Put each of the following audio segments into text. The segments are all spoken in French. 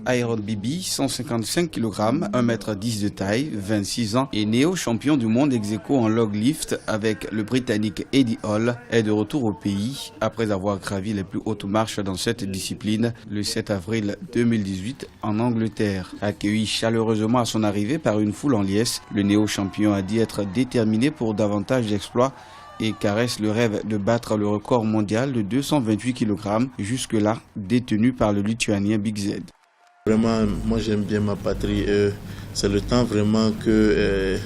Aaron Bibi, 155 kg, 1,10 m de taille, 26 ans, et néo-champion du monde ex-aequo en log lift avec le Britannique Eddie Hall, est de retour au pays après avoir gravi les plus hautes marches dans cette discipline le 7 avril 2018 en Angleterre. Accueilli chaleureusement à son arrivée par une foule en liesse, le néo-champion a dit être déterminé pour davantage d'exploits et caresse le rêve de battre le record mondial de 228 kg, jusque-là détenu par le Lituanien Big Z. Vraiment, moi j'aime bien ma patrie. C'est le temps vraiment que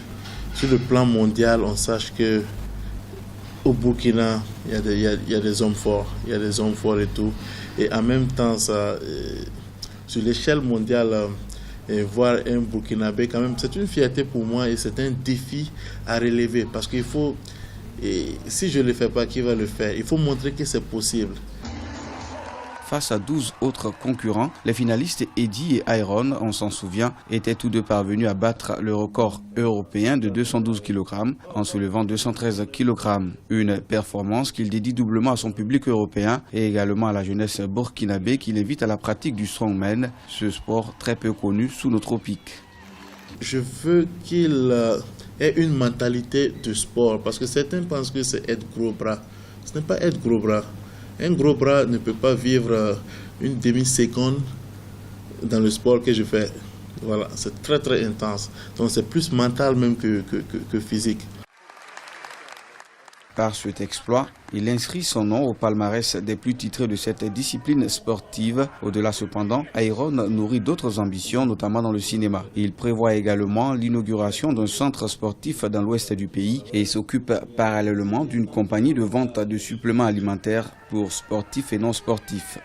sur le plan mondial, on sache que au Burkina, il y a des hommes forts, il y a des hommes forts et tout. Et en même temps, ça, sur l'échelle mondiale, voir un Burkinabé, quand même, c'est une fierté pour moi et c'est un défi à relever parce qu'il faut, et si je ne le fais pas, qui va le faire? Il faut montrer que c'est possible. Face à 12 autres concurrents, les finalistes Eddie et Aaron, on s'en souvient, étaient tous deux parvenus à battre le record européen de 212 kg en soulevant 213 kg. Une performance qu'il dédie doublement à son public européen et également à la jeunesse burkinabé qui l'invite à la pratique du strongman, ce sport très peu connu sous nos tropiques. Je veux qu'il ait une mentalité de sport parce que certains pensent que c'est être gros bras. Ce n'est pas être gros bras. Un gros bras ne peut pas vivre une demi-seconde dans le sport que je fais. Voilà, c'est très très intense. Donc c'est plus mental même que physique. Par cet exploit, il inscrit son nom au palmarès des plus titrés de cette discipline sportive. Au-delà cependant, Aaron nourrit d'autres ambitions, notamment dans le cinéma. Il prévoit également l'inauguration d'un centre sportif dans l'ouest du pays et s'occupe parallèlement d'une compagnie de vente de suppléments alimentaires pour sportifs et non sportifs.